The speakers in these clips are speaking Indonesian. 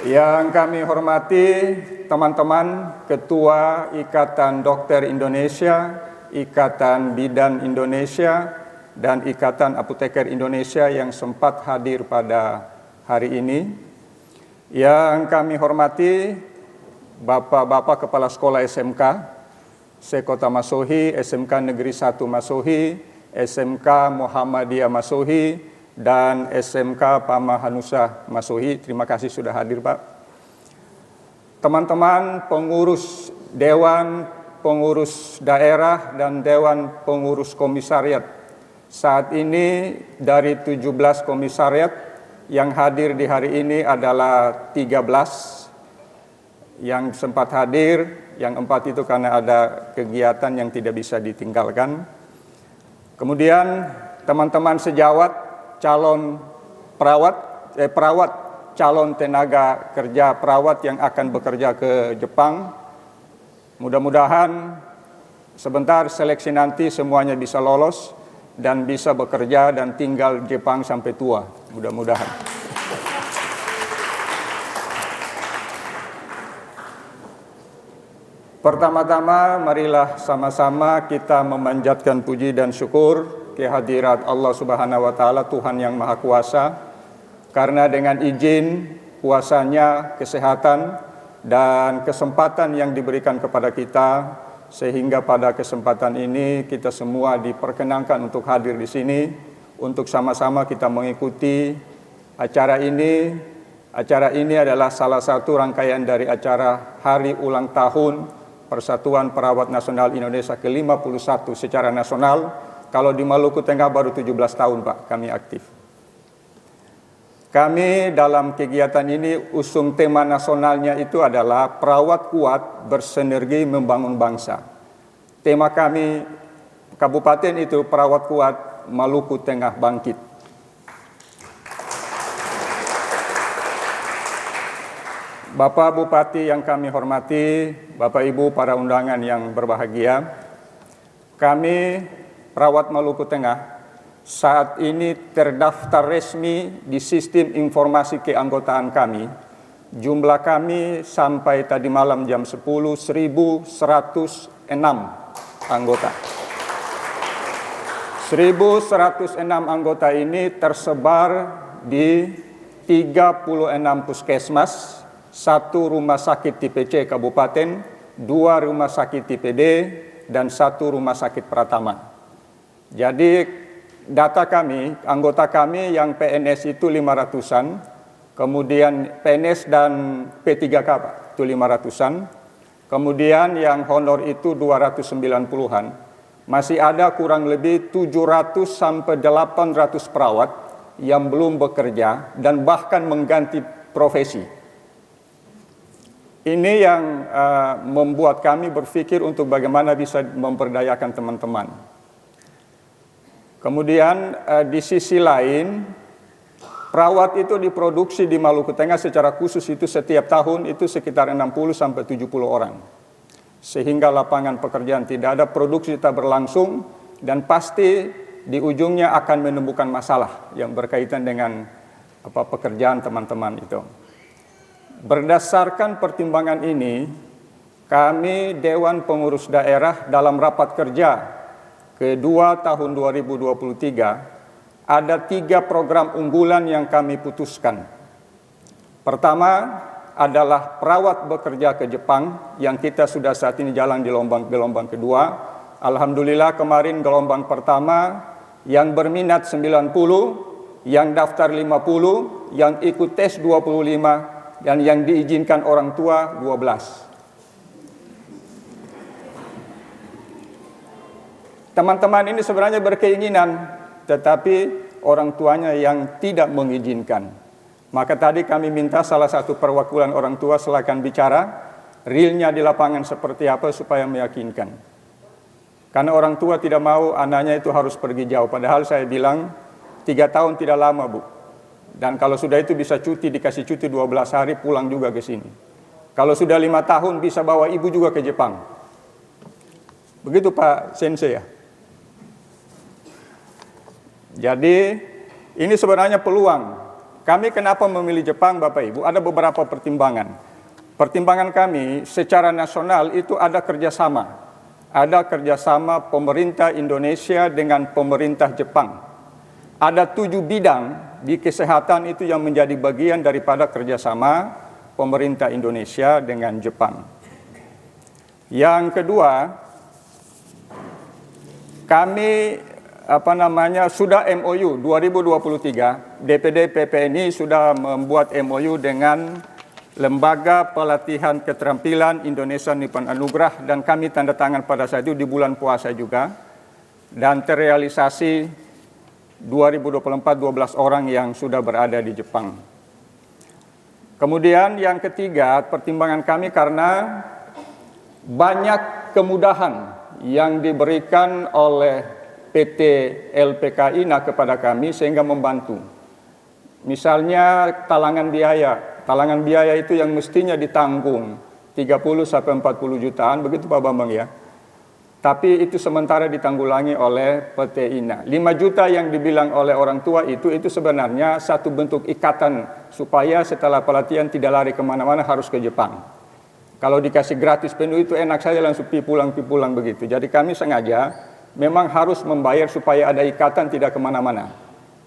Yang kami hormati teman-teman Ketua Ikatan Dokter Indonesia, Ikatan Bidan Indonesia, dan Ikatan Apoteker Indonesia yang sempat hadir pada hari ini. Yang kami hormati Bapak-Bapak Kepala Sekolah SMK, Sekota Masohi, SMK Negeri 1 Masohi, SMK Muhammadiyah Masohi, dan SMK Pama Hanusa Masohi. Terima kasih sudah hadir, Pak. Teman-teman pengurus Dewan Pengurus Daerah dan Dewan Pengurus Komisariat. Saat ini dari 17 komisariat yang hadir di hari ini adalah 13 yang sempat hadir, yang 4 itu karena ada kegiatan yang tidak bisa ditinggalkan. Kemudian teman-teman sejawat calon perawat calon tenaga kerja perawat yang akan bekerja ke Jepang. Mudah-mudahan sebentar seleksi nanti semuanya bisa lolos dan bisa bekerja dan tinggal di Jepang sampai tua. Mudah-mudahan. Pertama-tama marilah sama-sama kita memanjatkan puji dan syukur kehadirat Allah Subhanahu wa Ta'ala, Tuhan yang Maha Kuasa, karena dengan izin kuasanya, kesehatan dan kesempatan yang diberikan kepada kita, sehingga pada kesempatan ini kita semua diperkenankan untuk hadir di sini untuk sama-sama kita mengikuti acara ini. Acara ini adalah salah satu rangkaian dari acara Hari Ulang Tahun Persatuan Perawat Nasional Indonesia ke-51 secara nasional. Kalau di Maluku Tengah baru 17 tahun, Pak, kami aktif. Kami dalam kegiatan ini usung tema nasionalnya itu adalah perawat kuat bersinergi membangun bangsa. Tema kami kabupaten itu perawat kuat Maluku Tengah bangkit. Bapak Bupati yang kami hormati, Bapak Ibu para undangan yang berbahagia, kami perawat Maluku Tengah saat ini terdaftar resmi di sistem informasi keanggotaan kami. Jumlah kami sampai tadi malam jam 10, 1.106 anggota. 1.106 anggota ini tersebar di 36 puskesmas, 1 rumah sakit tipe C kabupaten, 2 rumah sakit tipe D, dan 1 rumah sakit Pratama. Jadi data kami, anggota kami yang PNS itu 500-an, kemudian PNS dan P3K Pak, itu 500-an, kemudian yang honor itu 290-an. Masih ada kurang lebih 700 sampai 800 perawat yang belum bekerja dan bahkan mengganti profesi. Ini yang membuat kami berpikir untuk bagaimana bisa memperdayakan teman-teman. Kemudian di sisi lain, perawat itu diproduksi di Maluku Tengah secara khusus itu setiap tahun itu sekitar 60 sampai 70 orang. Sehingga lapangan pekerjaan tidak ada, produksi tetap berlangsung, dan pasti di ujungnya akan menemukan masalah yang berkaitan dengan pekerjaan teman-teman itu. Berdasarkan pertimbangan ini, kami Dewan Pengurus Daerah dalam rapat kerja kedua tahun 2023 ada 3 program unggulan yang kami putuskan. Pertama adalah perawat bekerja ke Jepang yang kita sudah saat ini jalan di gelombang kedua. Alhamdulillah kemarin gelombang pertama yang berminat 90, yang daftar 50, yang ikut tes 25, dan yang diizinkan orang tua 12. Teman-teman ini sebenarnya berkeinginan, tetapi orang tuanya yang tidak mengizinkan. Maka tadi kami minta salah satu perwakilan orang tua silakan bicara, realnya di lapangan seperti apa supaya meyakinkan. Karena orang tua tidak mau anaknya itu harus pergi jauh. Padahal saya bilang 3 tahun tidak lama, Bu. Dan kalau sudah itu bisa cuti, dikasih cuti 12 hari pulang juga ke sini. Kalau sudah 5 tahun bisa bawa ibu juga ke Jepang. Begitu Pak Sensei ya. Jadi ini sebenarnya peluang Kami kenapa memilih Jepang, Bapak Ibu? Ada beberapa pertimbangan. Pertimbangan kami secara nasional itu ada kerjasama. Ada kerjasama pemerintah Indonesia dengan pemerintah Jepang. Ada 7 bidang di kesehatan itu yang menjadi bagian daripada kerjasama pemerintah Indonesia dengan Jepang. Yang kedua, kami sudah MOU 2023, DPD PPNI sudah membuat MOU dengan Lembaga Pelatihan Keterampilan Indonesia Nippon Anugrah, dan kami tanda tangan pada saat itu di bulan puasa juga, dan terrealisasi 2024 12 orang yang sudah berada di Jepang. Kemudian yang ketiga, pertimbangan kami karena banyak kemudahan yang diberikan oleh PT LPKINA kepada kami sehingga membantu. Misalnya talangan biaya itu yang mestinya ditanggung 30 sampai 40 jutaan, begitu Pak Bambang ya. Tapi itu sementara ditanggulangi oleh PT INA. 5 juta yang dibilang oleh orang tua itu sebenarnya satu bentuk ikatan supaya setelah pelatihan tidak lari kemana-mana harus ke Jepang. Kalau dikasih gratis penuh itu enak saja langsung pi pulang begitu. Jadi kami sengaja memang harus membayar supaya ada ikatan tidak kemana-mana.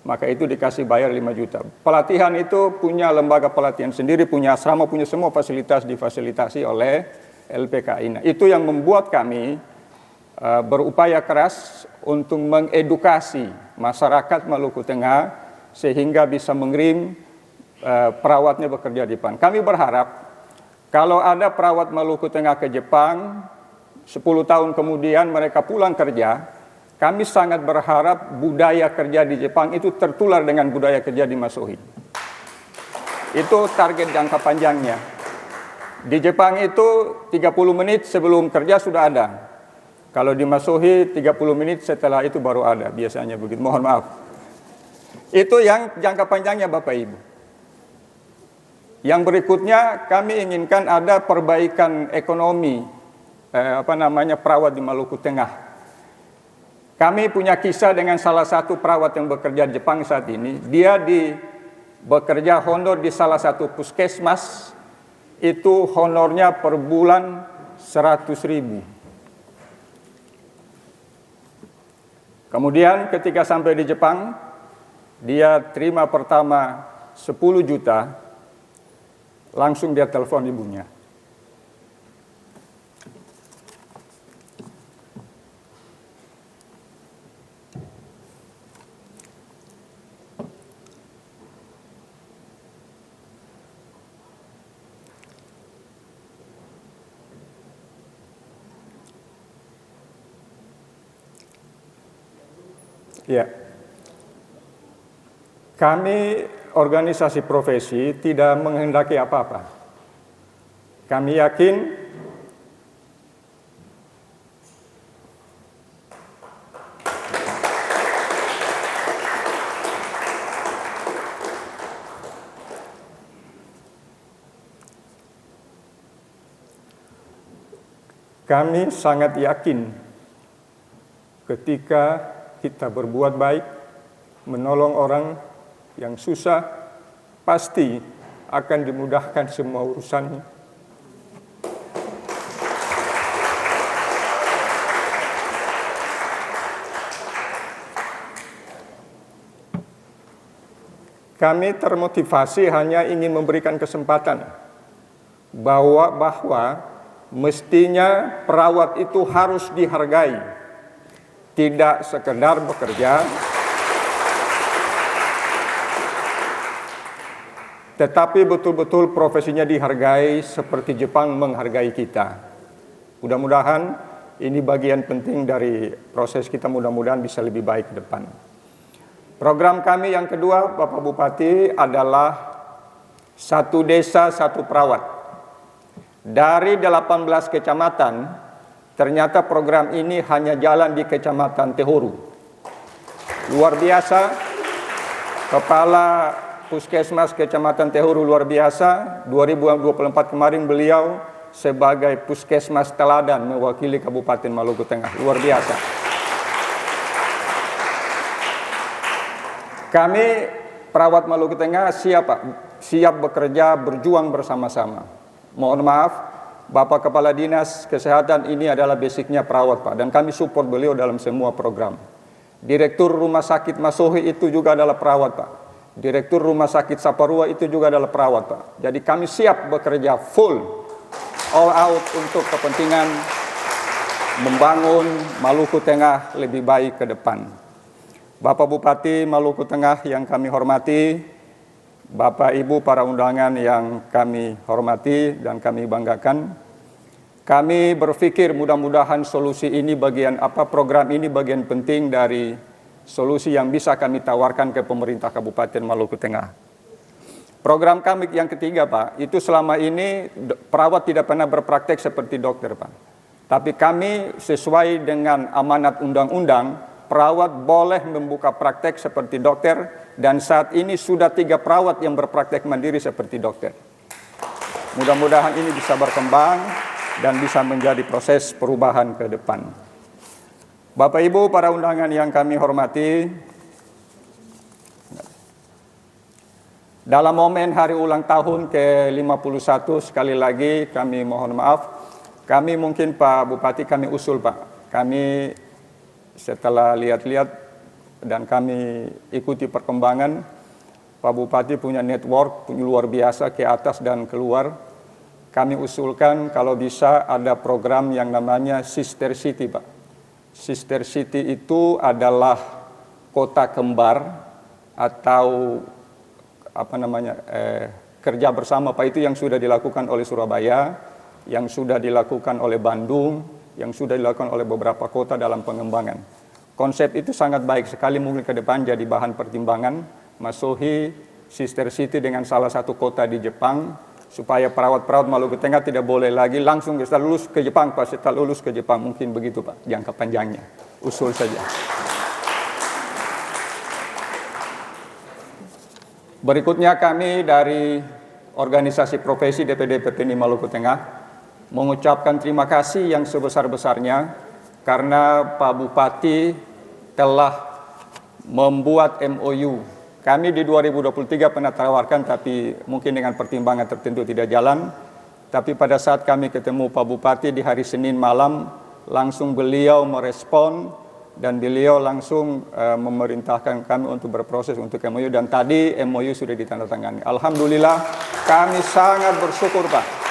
Maka itu dikasih bayar 5 juta. Pelatihan itu punya lembaga pelatihan sendiri, punya asrama, punya semua fasilitas difasilitasi oleh LPKINA. Itu yang membuat kami berupaya keras untuk mengedukasi masyarakat Maluku Tengah sehingga bisa mengirim perawatnya bekerja di Jepang. Kami berharap kalau ada perawat Maluku Tengah ke Jepang, 10 tahun kemudian mereka pulang kerja, kami sangat berharap budaya kerja di Jepang itu tertular dengan budaya kerja di Masohi. Itu target jangka panjangnya. Di Jepang itu 30 menit sebelum kerja sudah ada. Kalau di Masohi 30 menit setelah itu baru ada, biasanya begitu. Mohon maaf. Itu yang jangka panjangnya Bapak Ibu. Yang berikutnya kami inginkan ada perbaikan ekonomi perawat di Maluku Tengah. Kami punya kisah dengan salah satu perawat yang bekerja di Jepang saat ini. Dia bekerja honor di salah satu puskesmas, itu honornya per bulan 100.000. Kemudian ketika sampai di Jepang, dia terima pertama 10 juta, langsung dia telepon ibunya. Ya, kami organisasi profesi tidak menghendaki apa-apa. Kami yakin kami sangat yakin ketika kita berbuat baik, menolong orang yang susah, pasti akan dimudahkan semua urusannya. Kami termotivasi hanya ingin memberikan kesempatan bahwa mestinya perawat itu harus dihargai. Tidak sekedar bekerja, tetapi betul-betul profesinya dihargai seperti Jepang menghargai kita. Mudah-mudahan ini bagian penting dari proses kita, mudah-mudahan bisa lebih baik ke depan. Program kami yang kedua, Bapak Bupati, adalah satu desa, satu perawat. Dari 18 kecamatan, ternyata program ini hanya jalan di Kecamatan Tehoru. Luar biasa, Kepala Puskesmas Kecamatan Tehoru luar biasa. 2024 kemarin beliau sebagai Puskesmas teladan mewakili Kabupaten Maluku Tengah. Luar biasa. Kami perawat Maluku Tengah siap Pak, siap bekerja, berjuang bersama-sama. Mohon maaf, Bapak Kepala Dinas Kesehatan ini adalah basicnya perawat Pak, dan kami support beliau dalam semua program. Direktur Rumah Sakit Masohi itu juga adalah perawat Pak. Direktur Rumah Sakit Saparua itu juga adalah perawat Pak. Jadi kami siap bekerja full, all out untuk kepentingan membangun Maluku Tengah lebih baik ke depan. Bapak Bupati Maluku Tengah yang kami hormati, Bapak Ibu para undangan yang kami hormati dan kami banggakan, kami berpikir mudah-mudahan solusi ini program ini bagian penting dari solusi yang bisa kami tawarkan ke pemerintah Kabupaten Maluku Tengah. Program kami yang ketiga Pak, itu selama ini perawat tidak pernah berpraktek seperti dokter Pak. Tapi kami sesuai dengan amanat undang-undang, perawat boleh membuka praktek seperti dokter, dan saat ini sudah 3 perawat yang berpraktek mandiri seperti dokter. Mudah-mudahan ini bisa berkembang dan bisa menjadi proses perubahan ke depan. Bapak Ibu para undangan yang kami hormati, dalam momen hari ulang tahun ke-51 sekali lagi kami mohon maaf, kami mungkin Pak Bupati kami usul Pak, kami setelah lihat-lihat dan kami ikuti perkembangan, Pak Bupati punya network luar biasa ke atas dan keluar. Kami usulkan kalau bisa ada program yang namanya Sister City Pak. Sister City itu adalah kota kembar atau kerja bersama Pak, itu yang sudah dilakukan oleh Surabaya, yang sudah dilakukan oleh Bandung, yang sudah dilakukan oleh beberapa kota dalam pengembangan. Konsep itu sangat baik sekali, mungkin ke depan jadi bahan pertimbangan Masohi Sister City dengan salah satu kota di Jepang, supaya perawat-perawat Maluku Tengah tidak boleh lagi langsung setelah lulus ke Jepang Pak, setelah lulus ke Jepang, mungkin begitu Pak jangka panjangnya, usul saja. Berikutnya kami dari organisasi profesi DPD PPNI Maluku Tengah mengucapkan terima kasih yang sebesar-besarnya karena Pak Bupati telah membuat MOU. Kami di 2023 pernah tawarkan, tapi mungkin dengan pertimbangan tertentu tidak jalan. Tapi pada saat kami ketemu Pak Bupati di hari Senin malam, langsung beliau merespon dan beliau langsung memerintahkan kami untuk berproses untuk MOU, dan tadi MOU sudah ditandatangani. Alhamdulillah, kami sangat bersyukur Pak.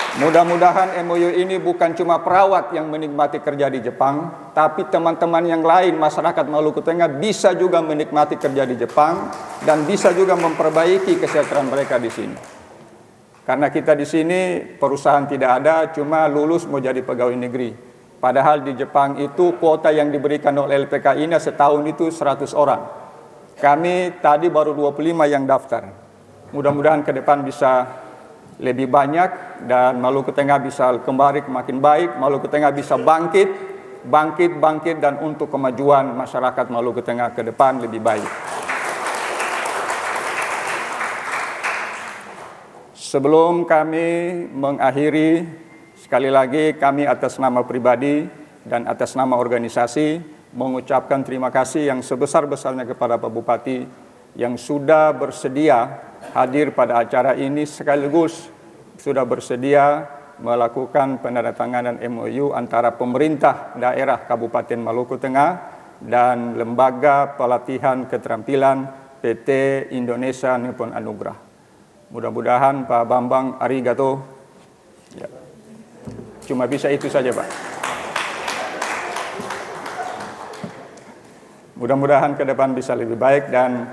Mudah-mudahan MOU ini bukan cuma perawat yang menikmati kerja di Jepang, tapi teman-teman yang lain, masyarakat Maluku Tengah bisa juga menikmati kerja di Jepang dan bisa juga memperbaiki kesejahteraan mereka di sini. Karena kita di sini perusahaan tidak ada, cuma lulus mau jadi pegawai negeri. Padahal di Jepang itu kuota yang diberikan oleh LPKI setahun itu 100 orang. Kami tadi baru 25 yang daftar. Mudah-mudahan ke depan bisa lebih banyak dan Maluku Tengah bisa kembali makin baik, Maluku Tengah bisa bangkit dan untuk kemajuan masyarakat Maluku Tengah ke depan lebih baik. Sebelum kami mengakhiri, sekali lagi kami atas nama pribadi dan atas nama organisasi mengucapkan terima kasih yang sebesar-besarnya kepada Pak Bupati yang sudah bersedia hadir pada acara ini, sekaligus sudah bersedia melakukan penandatanganan MOU antara pemerintah daerah Kabupaten Maluku Tengah dan Lembaga Pelatihan Keterampilan PT Indonesia Nippon Anugrah. Mudah-mudahan Pak Bambang arigato. Ya. Cuma bisa itu saja Pak. Mudah-mudahan ke depan bisa lebih baik, dan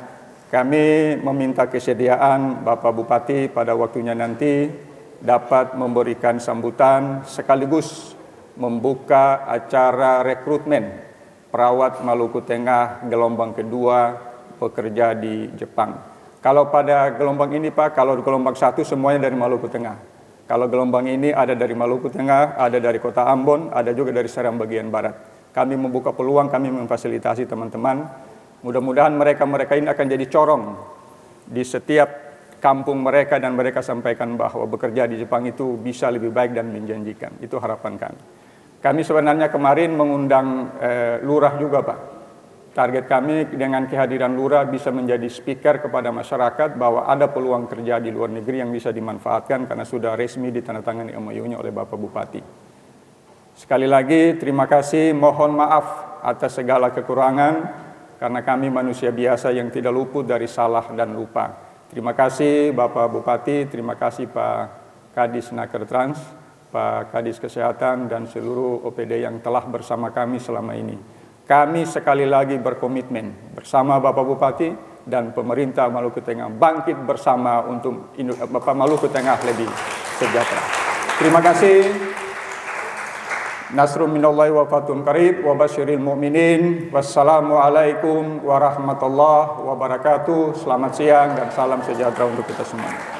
kami meminta kesediaan Bapak Bupati pada waktunya nanti dapat memberikan sambutan sekaligus membuka acara rekrutmen perawat Maluku Tengah gelombang kedua bekerja di Jepang. Kalau pada gelombang ini Pak, kalau gelombang 1 semuanya dari Maluku Tengah. Kalau gelombang ini ada dari Maluku Tengah, ada dari Kota Ambon, ada juga dari Seram bagian barat. Kami membuka peluang, kami memfasilitasi teman-teman. Mudah-mudahan mereka ini akan jadi corong di setiap kampung mereka, dan mereka sampaikan bahwa bekerja di Jepang itu bisa lebih baik dan menjanjikan. Itu harapan kami. Kami sebenarnya kemarin mengundang lurah juga Pak. Target kami dengan kehadiran lurah bisa menjadi speaker kepada masyarakat bahwa ada peluang kerja di luar negeri yang bisa dimanfaatkan karena sudah resmi ditandatangani MOU-nya oleh Bapak Bupati. Sekali lagi terima kasih, mohon maaf atas segala kekurangan karena kami manusia biasa yang tidak luput dari salah dan lupa. Terima kasih Bapak Bupati, terima kasih Pak Kadis Naker Trans, Pak Kadis Kesehatan dan seluruh OPD yang telah bersama kami selama ini. Kami sekali lagi berkomitmen bersama Bapak Bupati dan pemerintah Maluku Tengah bangkit bersama untuk Bapak Maluku Tengah lebih sejahtera. Terima kasih. Nasrun minallahi wa fathun qarib wa basyiril mu'minin. Wassalamualaikum warahmatullahi wabarakatuh. Selamat siang dan salam sejahtera untuk kita semua.